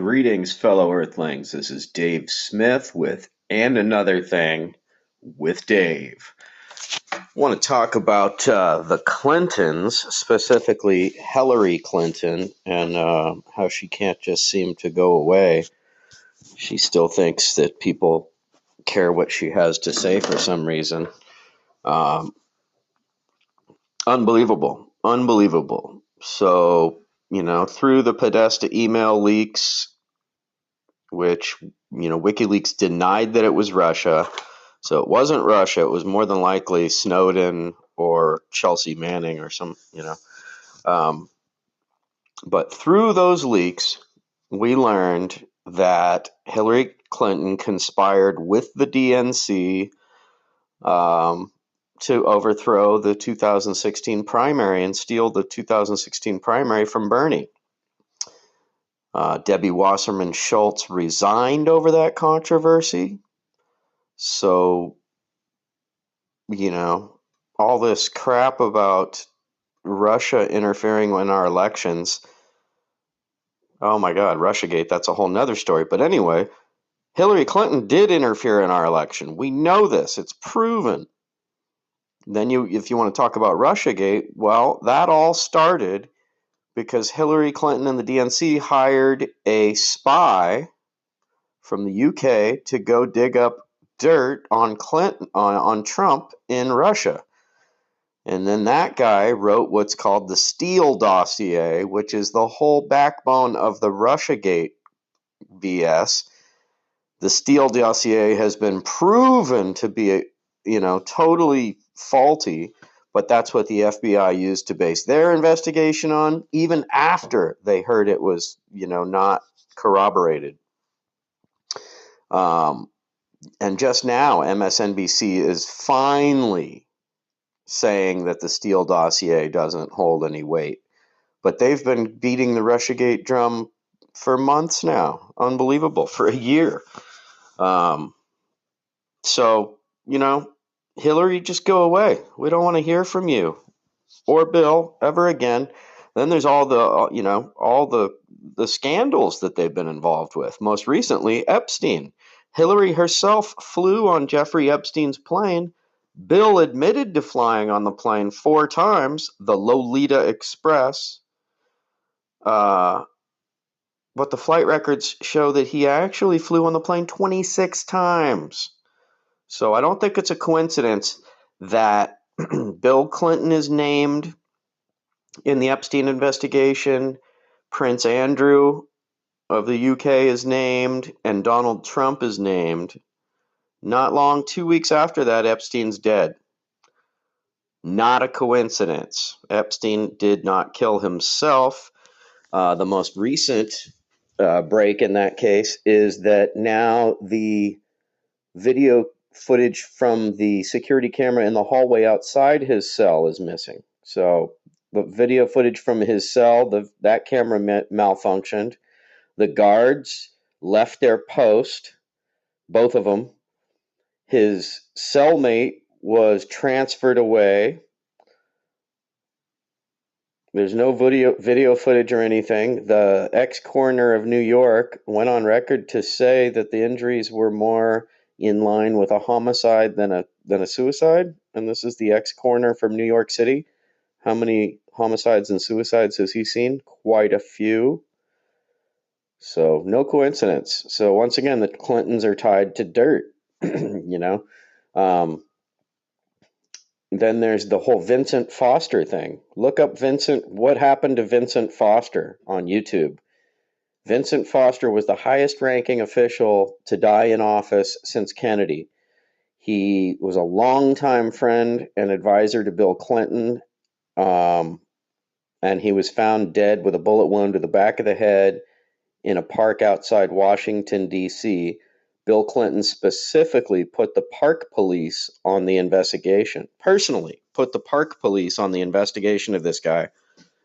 Greetings, fellow Earthlings. This is Dave Smith with And Another Thing with Dave. I want to talk about the Clintons, specifically Hillary Clinton, and how she can't just seem to go away. She still thinks that people care what she has to say for some reason. Unbelievable. So, through the Podesta email leaks, which, WikiLeaks denied that it was Russia. So it wasn't Russia. It was more than likely Snowden or Chelsea Manning or but through those leaks, we learned that Hillary Clinton conspired with the DNC to overthrow the 2016 primary and steal the 2016 primary from Bernie. Debbie Wasserman Schultz resigned over that controversy. So, all this crap about Russia interfering in our elections. Oh my God, Russiagate, that's a whole nother story. But anyway, Hillary Clinton did interfere in our election. We know this. It's proven. Then if you want to talk about Russiagate, well, that all started because Hillary Clinton and the DNC hired a spy from the UK to go dig up dirt on Clinton on Trump in Russia. And then that guy wrote what's called the Steele dossier, which is the whole backbone of the Russiagate BS. The Steele dossier has been proven to be, totally faulty, but that's what the FBI used to base their investigation on, even after they heard it was, not corroborated. And just now, MSNBC is finally saying that the Steele dossier doesn't hold any weight. But they've been beating the Russiagate drum for months now. Unbelievable. For a year. So, Hillary, just go away. We don't want to hear from you or Bill ever again. Then there's all the scandals that they've been involved with. Most recently, Epstein. Hillary herself flew on Jeffrey Epstein's plane. Bill admitted to flying on the plane 4 times, the Lolita Express. But the flight records show that he actually flew on the plane 26 times. So I don't think it's a coincidence that Bill Clinton is named in the Epstein investigation, Prince Andrew of the UK is named, and Donald Trump is named. Not long, 2 weeks after that, Epstein's dead. Not a coincidence. Epstein did not kill himself. The most recent break in that case is that now the video footage from the security camera in the hallway outside his cell is missing. So the video footage from his cell, that camera malfunctioned. The guards left their post, both of them. His cellmate was transferred away. There's no video footage or anything. The ex-coroner of New York went on record to say that the injuries were more in line with a homicide than a suicide. And this is the ex-coroner from New York City. How many homicides and suicides has he seen? Quite a few. So no coincidence. So once again, the Clintons are tied to dirt, Then there's the whole Vincent Foster thing. Look up what happened to Vincent Foster on YouTube. Vincent Foster was the highest ranking official to die in office since Kennedy. He was a longtime friend and advisor to Bill Clinton. And he was found dead with a bullet wound to the back of the head in a park outside Washington, D.C. Bill Clinton specifically put the park police on the investigation, personally put the park police on the investigation of this guy.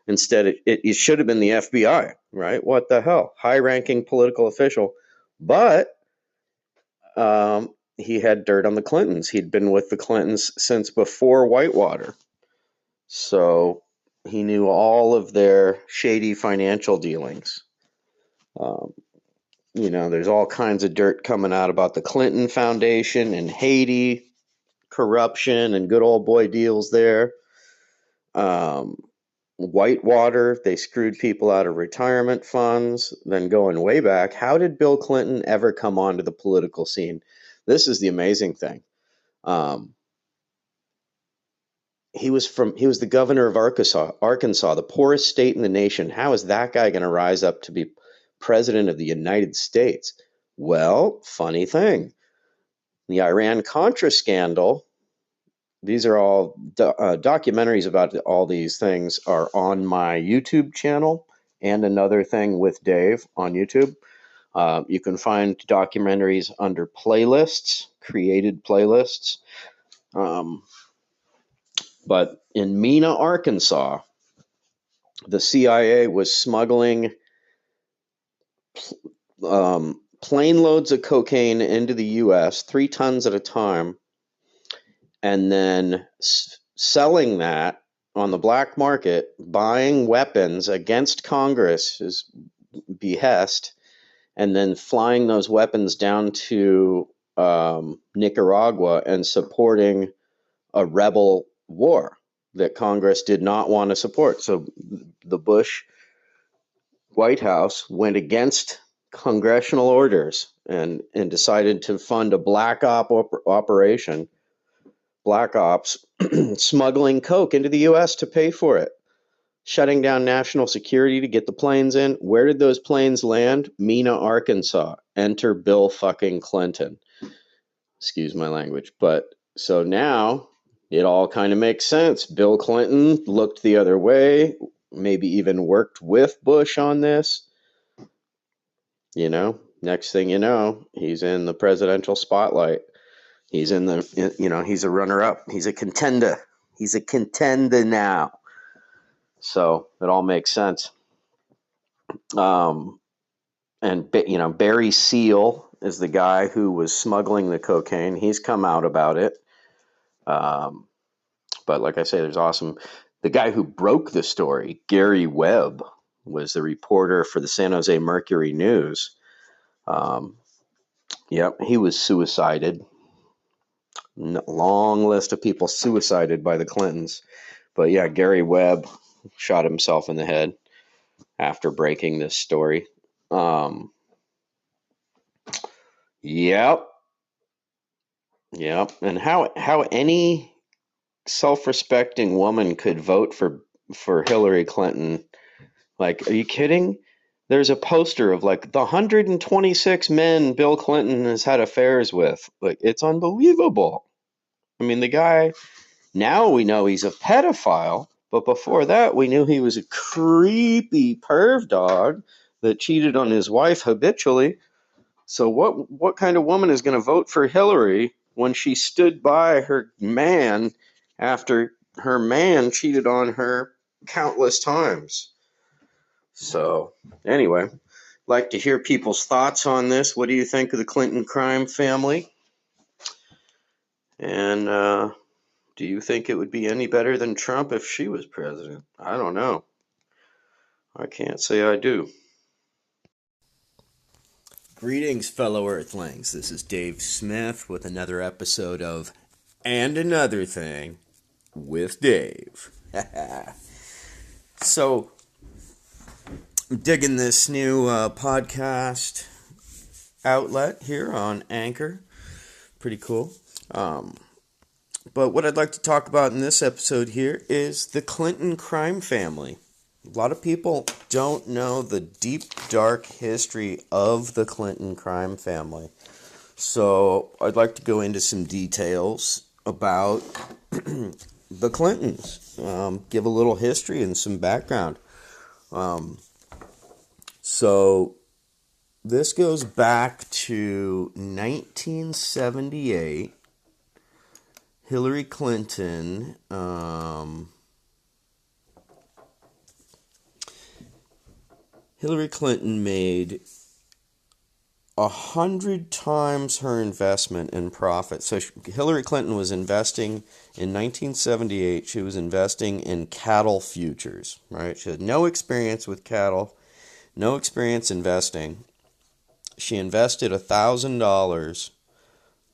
Instead, it should have been the FBI, right? What the hell? High-ranking political official. But he had dirt on the Clintons. He'd been with the Clintons since before Whitewater. So he knew all of their shady financial dealings. there's all kinds of dirt coming out about the Clinton Foundation and Haiti, corruption and good old boy deals there. Whitewater, they screwed people out of retirement funds. Then going way back, how did Bill Clinton ever come onto the political scene? This is the amazing thing. He was the governor of Arkansas, the poorest state in the nation. How is that guy going to rise up to be president of the United States? Well, funny thing. The Iran Contra Scandal, these are all documentaries about all these things are on my YouTube channel, and Another Thing with Dave on YouTube. You can find documentaries under playlists, created playlists. But in Mena, Arkansas, the CIA was smuggling plane loads of cocaine into the U.S., 3 tons at a time, and then selling that on the black market, buying weapons against Congress's behest, and then flying those weapons down to Nicaragua and supporting a rebel war that Congress did not want to support. So the Bush White House went against congressional orders and decided to fund a black operation, black ops, smuggling coke into the U.S. to pay for it, shutting down national security to get the planes in. Where did those planes land? Mena, Arkansas. Enter Bill fucking Clinton. Excuse my language. But so now it all kind of makes sense. Bill Clinton looked the other way, maybe even worked with Bush on this. Next thing you know, he's in the presidential spotlight. He's in the, he's a runner-up. He's a contender. He's a contender now. So it all makes sense. And Barry Seal is the guy who was smuggling the cocaine. He's come out about it. But like I say, the guy who broke the story, Gary Webb, was the reporter for the San Jose Mercury News. He was suicided. Long list of people suicided by the Clintons. But yeah, Gary Webb shot himself in the head after breaking this story. Yep. And how any self-respecting woman could vote for Hillary Clinton? Like, are you kidding? There's a poster of like the 126 men Bill Clinton has had affairs with. Like, it's unbelievable. I mean, the guy, now we know he's a pedophile, but before that we knew he was a creepy perv dog that cheated on his wife habitually. So what kind of woman is going to vote for Hillary when she stood by her man after her man cheated on her countless times? So anyway, like to hear people's thoughts on this. What do you think of the Clinton crime family? And do you think it would be any better than Trump if she was president? I don't know. I can't say I do. Greetings, fellow Earthlings. This is Dave Smith with another episode of And Another Thing with Dave. So, I'm digging this new podcast outlet here on Anchor. Pretty cool. But what I'd like to talk about in this episode here is the Clinton crime family. A lot of people don't know the deep, dark history of the Clinton crime family. So I'd like to go into some details about the Clintons. Give a little history and some background. So this goes back to 1978. Hillary Clinton made 100 times her investment in profit. So Hillary Clinton was investing in 1978. She was investing in cattle futures, right? She had no experience with cattle, no experience investing. She invested $1,000.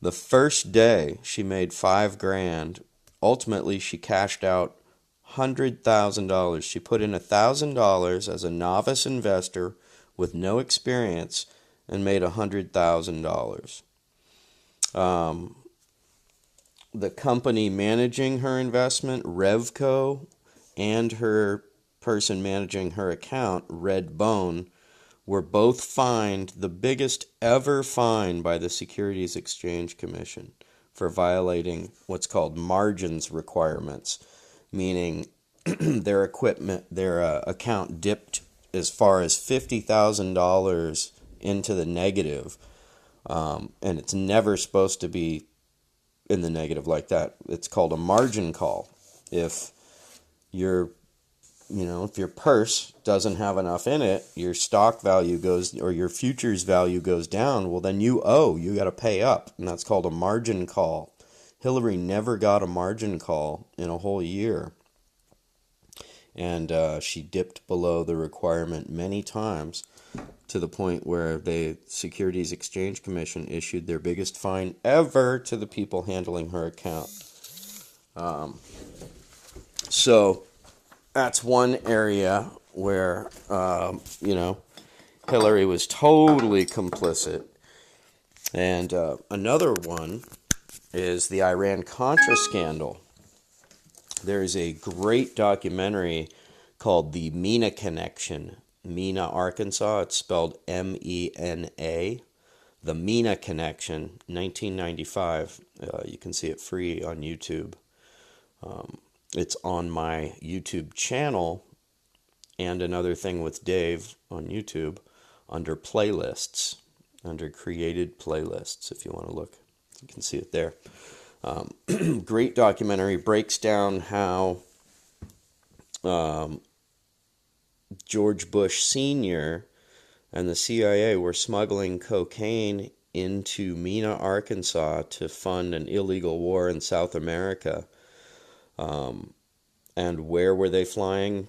The first day she made $5,000. Ultimately, she cashed out $100,000. She put in $1,000 as a novice investor with no experience and made $100,000. The company managing her investment, Revco, and her person managing her account, Redbone, were both fined the biggest ever fine by the Securities Exchange Commission for violating what's called margins requirements, meaning their account dipped as far as $50,000 into the negative, and it's never supposed to be in the negative like that. It's called a margin call. If your if your purse doesn't have enough in it, your stock value goes, or your futures value goes down, well then you got to pay up, and that's called a margin call. Hillary never got a margin call in a whole year, and she dipped below the requirement many times, to the point where the Securities Exchange Commission issued their biggest fine ever to the people handling her account. So that's one area where, Hillary was totally complicit. And another one is the Iran Contra Scandal. There's a great documentary called the Mena Connection. Mena, Arkansas. It's spelled Mena. The Mena Connection, 1995. You can see it free on YouTube. It's on my YouTube channel and Another Thing with Dave on YouTube under playlists, under created playlists, if you want to look. You can see it there. Great documentary, breaks down how George Bush Sr. and the CIA were smuggling cocaine into Mena, Arkansas to fund an illegal war in South America. And where were they flying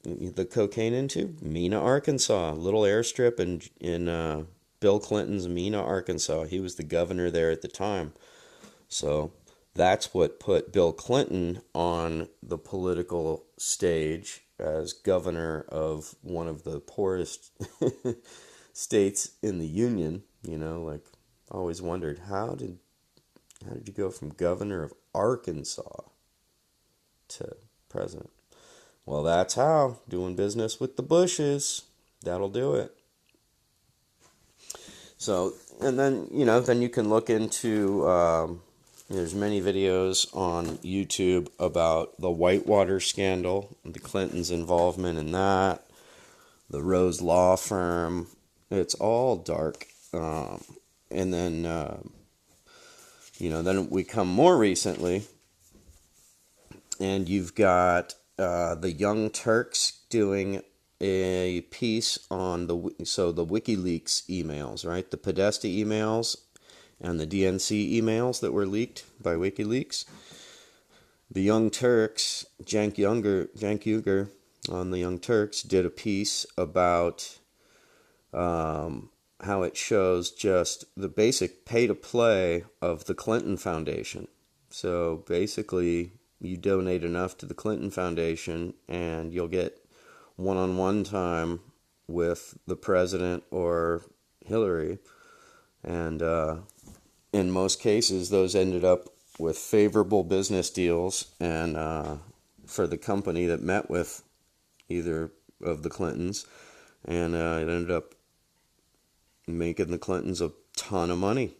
the cocaine into? Mena, Arkansas, a little airstrip in Bill Clinton's Mena, Arkansas. He was the governor there at the time. So that's what put Bill Clinton on the political stage as governor of one of the poorest states in the union. I always wondered, how did you go from governor of Arkansas to president? Well, that's how. Doing business with the Bushes. That'll do it. So, and then, then you can look into, there's many videos on YouTube about the Whitewater scandal, the Clintons' involvement in that, the Rose Law Firm. It's all dark. And then, then we come more recently, and you've got the Young Turks doing a piece on the WikiLeaks emails, right? The Podesta emails and the DNC emails that were leaked by WikiLeaks. The Young Turks, Cenk Uygur on the Young Turks did a piece about how it shows just the basic pay-to-play of the Clinton Foundation. So basically, you donate enough to the Clinton Foundation and you'll get one-on-one time with the president or Hillary. And in most cases, those ended up with favorable business deals, and for the company that met with either of the Clintons, and it ended up making the Clintons a ton of money.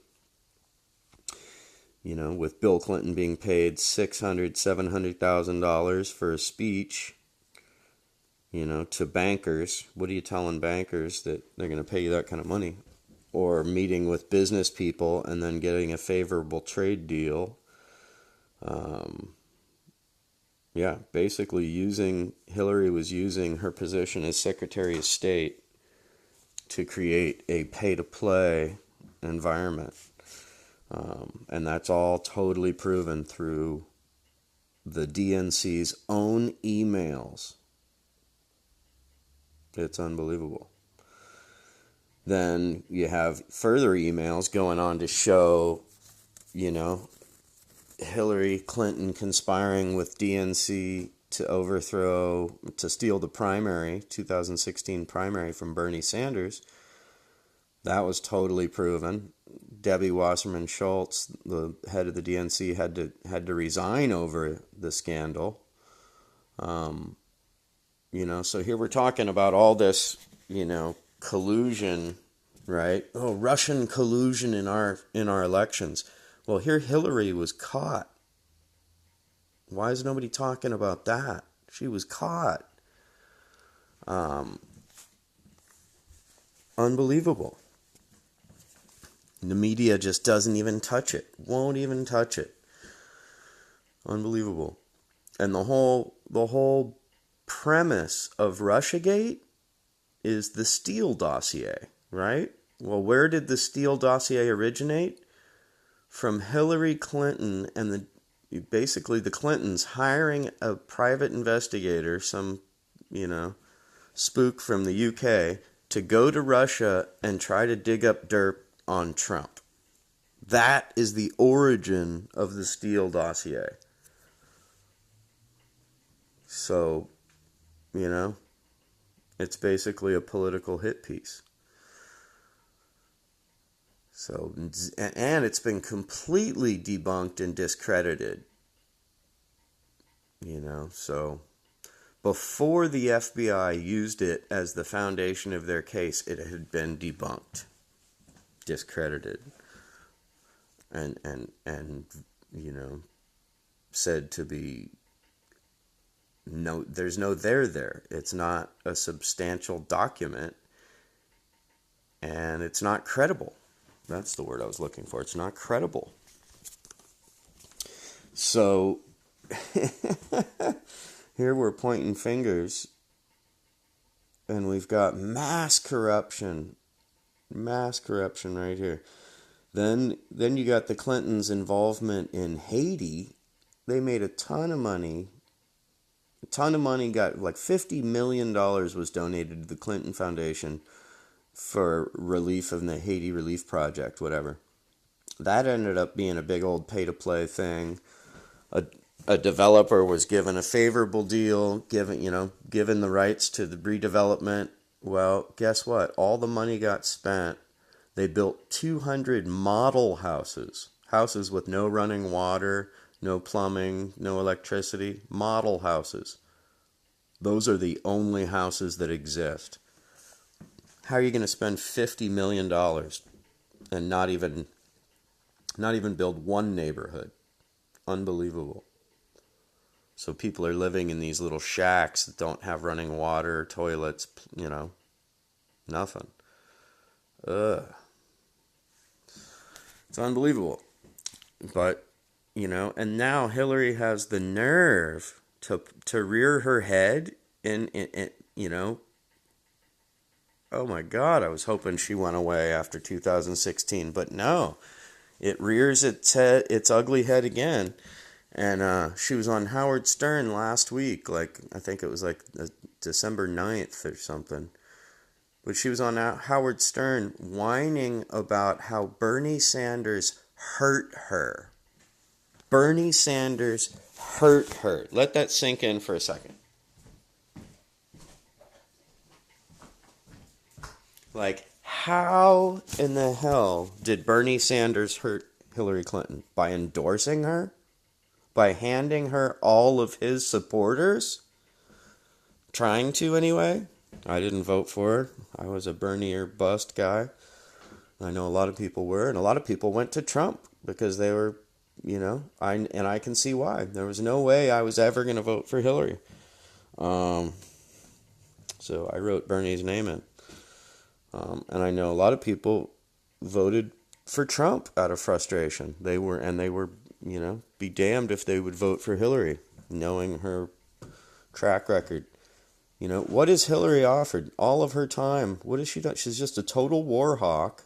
With Bill Clinton being paid $700,000 for a speech, to bankers. What are you telling bankers that they're going to pay you that kind of money? Or meeting with business people and then getting a favorable trade deal. Basically Hillary was using her position as Secretary of State to create a pay-to-play environment. And that's all totally proven through the DNC's own emails. It's unbelievable. Then you have further emails going on to show, you know, Hillary Clinton conspiring with DNC to steal the 2016 primary from Bernie Sanders. That was totally proven. Debbie Wasserman Schultz, the head of the DNC, had to resign over the scandal. So here we're talking about all this, collusion, right? Oh, Russian collusion in our elections. Well, here Hillary was caught. Why is nobody talking about that? She was caught. Unbelievable. The media just doesn't even touch it. Won't even touch it. Unbelievable. And the whole premise of Russiagate is the Steele dossier, right? Well, where did the Steele dossier originate? From Hillary Clinton and basically the Clintons hiring a private investigator, some, spook from the UK, to go to Russia and try to dig up dirt on Trump. That is the origin of the Steele dossier. So, it's basically a political hit piece. So, and it's been completely debunked and discredited. So before the FBI used it as the foundation of their case, it had been debunked, discredited, and said to be there's no there. It's not a substantial document, and it's not credible. That's the word I was looking for. It's not credible. So here we're pointing fingers, and we've got mass corruption right here. Then you got the Clintons' involvement in Haiti. They made a ton of money. Got like $50 million was donated to the Clinton Foundation for relief of the Haiti Relief Project, whatever. That ended up being a big old pay-to-play thing. A developer was given a favorable deal, given the rights to the redevelopment. Well, guess what? All the money got spent. They built 200 model houses with no running water, no plumbing, no electricity, model houses. Those are the only houses that exist. How are you going to spend $50 million and not even build one neighborhood? Unbelievable. So people are living in these little shacks that don't have running water, toilets, nothing. It's unbelievable. But, and now Hillary has the nerve to rear her head in oh my God, I was hoping she went away after 2016, but no, it rears its ugly head again. And she was on Howard Stern last week, I think it was December 9th or something. But she was on Howard Stern whining about how Bernie Sanders hurt her. Bernie Sanders hurt her. Let that sink in for a second. How in the hell did Bernie Sanders hurt Hillary Clinton? By endorsing her? By handing her all of his supporters? Trying to, anyway. I didn't vote for her. I was a Bernie or bust guy. I know a lot of people were, and a lot of people went to Trump because they were, I can see why. There was no way I was ever going to vote for Hillary. So I wrote Bernie's name in. And I know a lot of people voted for Trump out of frustration. They were, be damned if they would vote for Hillary, knowing her track record. What has Hillary offered? All of her time. What has she done? She's just a total war hawk.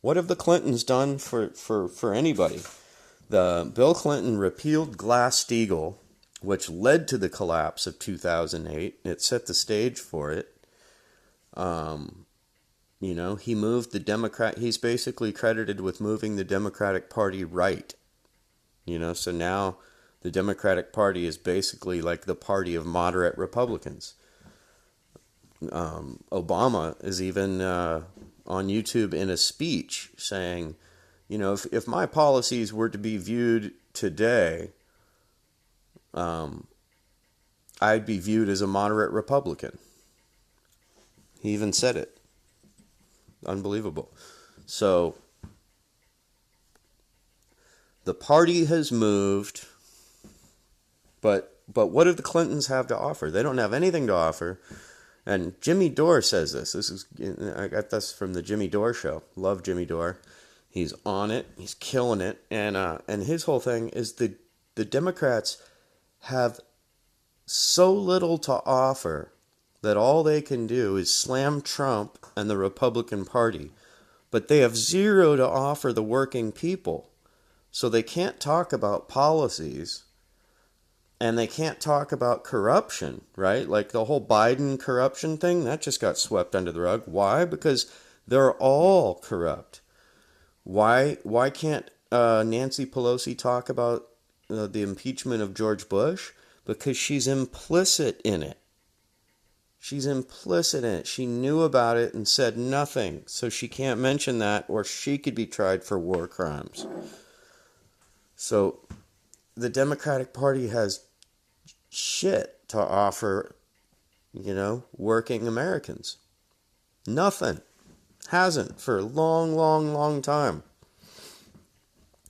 What have the Clintons done for anybody? Bill Clinton repealed Glass-Steagall, which led to the collapse of 2008. It set the stage for it. He moved he's basically credited with moving the Democratic Party right. So now the Democratic Party is basically like the party of moderate Republicans. Obama is even on YouTube in a speech saying, if my policies were to be viewed today, I'd be viewed as a moderate Republican. He even said it. Unbelievable. So the party has moved, but what do the Clintons have to offer? They don't have anything to offer. And Jimmy Dore says this. I got this from the Jimmy Dore show. Love Jimmy Dore. He's on it. He's killing it. And his whole thing is the Democrats have so little to offer that all they can do is slam Trump and the Republican Party. But they have zero to offer the working people. So they can't talk about policies. And they can't talk about corruption, right? Like the whole Biden corruption thing, that just got swept under the rug. Why? Because they're all corrupt. Why can't Nancy Pelosi talk about the impeachment of George Bush? Because she's implicit in it. She's implicit in it. She knew about it and said nothing. So she can't mention that, or she could be tried for war crimes. So the Democratic Party has shit to offer, working Americans. Nothing. Hasn't for a long, long, long time.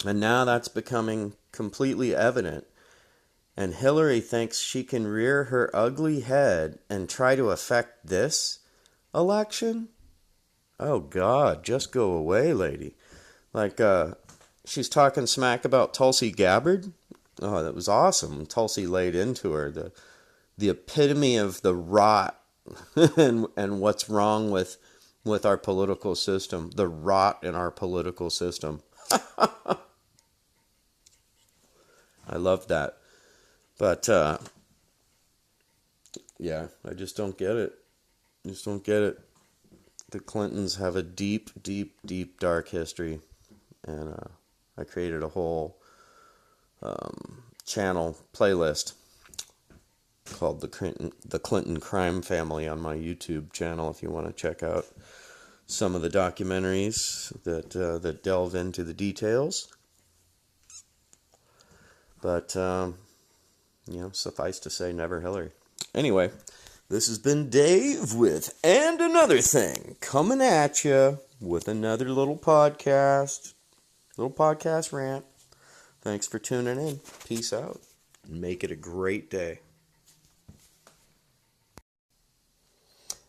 And now that's becoming completely evident. And Hillary thinks she can rear her ugly head and try to affect this election? Oh, God, just go away, lady. Like, she's talking smack about Tulsi Gabbard. Oh, that was awesome. Tulsi laid into her the epitome of the rot and what's wrong with our political system. The rot in our political system. I love that. But, yeah, I just don't get it. The Clintons have a deep, deep, deep, dark history. And I created a whole channel playlist called the Clinton Crime Family on my YouTube channel if you want to check out some of the documentaries that delve into the details. But suffice to say, never Hillary. Anyway, this has been Dave with And Another Thing, coming at you with another little podcast rant. Thanks for tuning in. Peace out. Make it a great day.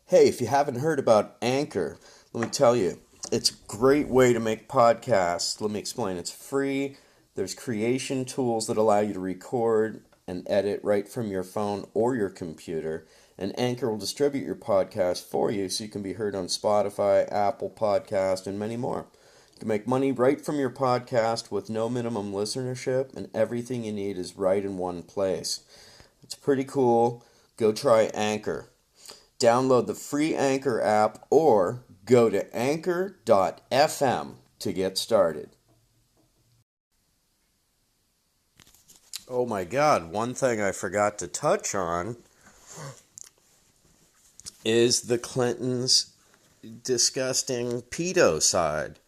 Hey, if you haven't heard about Anchor, let me tell you, it's a great way to make podcasts. Let me explain. It's free. There's creation tools that allow you to record and edit right from your phone or your computer. And Anchor will distribute your podcast for you so you can be heard on Spotify, Apple Podcast, and many more. You can make money right from your podcast with no minimum listenership, and everything you need is right in one place. It's pretty cool. Go try Anchor. Download the free Anchor app or go to anchor.fm to get started. Oh my God, one thing I forgot to touch on is the Clintons' disgusting pedo side.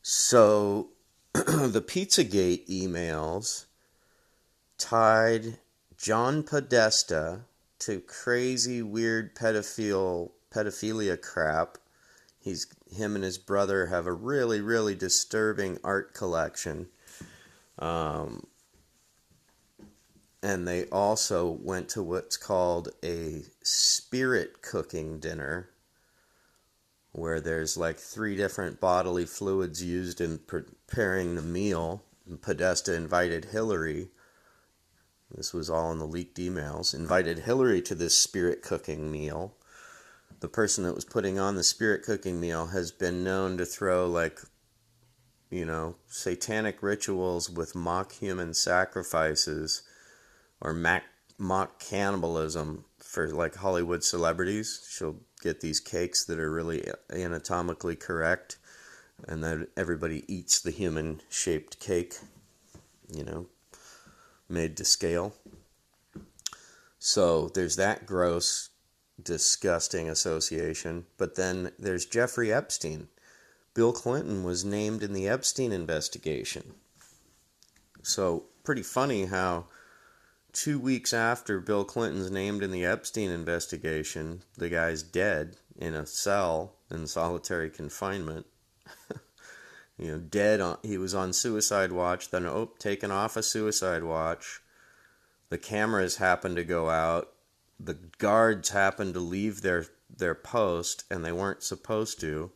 So, the Pizzagate emails tied John Podesta to crazy, weird pedophilia crap. Him and his brother have a really, really disturbing art collection. And they also went to what's called a spirit cooking dinner, where there's like 3 different bodily fluids used in preparing the meal. And Podesta invited Hillary. This was all in the leaked emails. Invited Hillary to this spirit cooking meal. The person that was putting on the spirit cooking meal has been known to throw satanic rituals with mock human sacrifices or mock cannibalism for like Hollywood celebrities. She'll get these cakes that are really anatomically correct, and then everybody eats the human-shaped cake, made to scale. So there's that gross, disgusting association. But then there's Jeffrey Epstein. Bill Clinton was named in the Epstein investigation. So pretty funny how 2 weeks after Bill Clinton's named in the Epstein investigation, the guy's dead in a cell in solitary confinement. He was on suicide watch, then taken off a suicide watch. The cameras happened to go out. The guards happened to leave their post, and they weren't supposed to.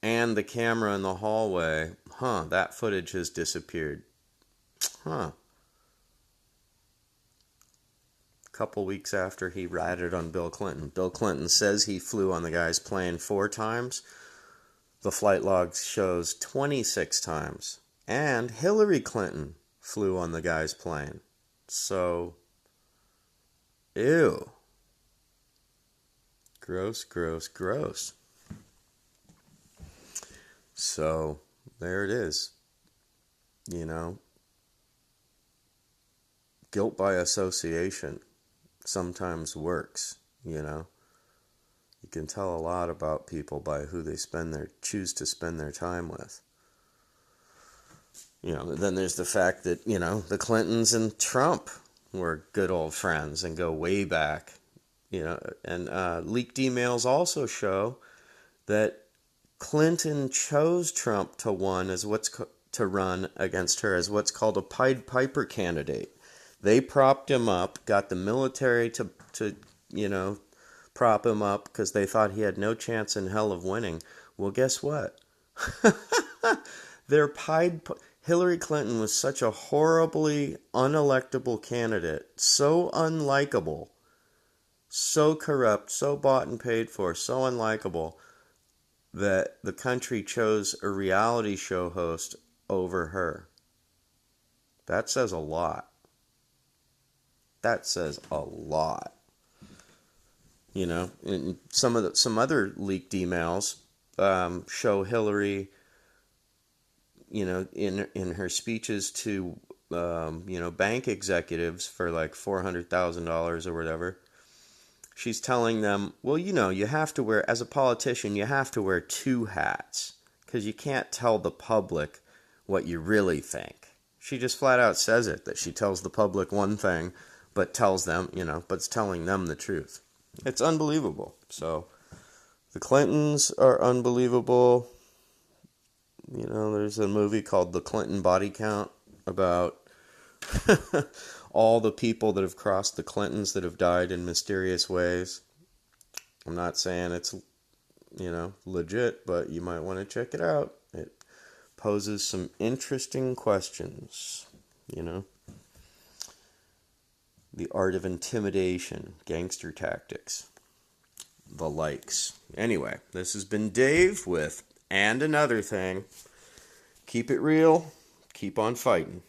And the camera in the hallway, that footage has disappeared. A couple weeks after he ratted on Bill Clinton. Bill Clinton says he flew on the guy's plane 4 times. The flight log shows 26 times. And Hillary Clinton flew on the guy's plane. So, ew. Gross, gross, gross. So, there it is. Guilt by association sometimes works, You can tell a lot about people by who they choose to spend their time with. Then there's the fact that, the Clintons and Trump were good old friends and go way back. And leaked emails also show that Clinton chose Trump to run against her as what's called a Pied Piper candidate. They propped him up, got the military to prop him up because they thought he had no chance in hell of winning. Well, guess what? Hillary Clinton was such a horribly unelectable candidate, so unlikable, so corrupt, so bought and paid for, so unlikable, that the country chose a reality show host over her. That says a lot. That says a lot. And some other leaked emails show Hillary, in her speeches to bank executives for like $400,000 or whatever. She's telling them, well, you have to wear, as a politician, you have to wear 2 hats because you can't tell the public what you really think. She just flat out says it, that she tells the public one thing, but tells them, but's telling them the truth. It's unbelievable. So the Clintons are unbelievable. There's a movie called The Clinton Body Count about all the people that have crossed the Clintons that have died in mysterious ways. I'm not saying it's, legit, but you might want to check it out. It poses some interesting questions, The art of intimidation, gangster tactics, the likes. Anyway, this has been Dave with And Another Thing. Keep it real. Keep on fighting.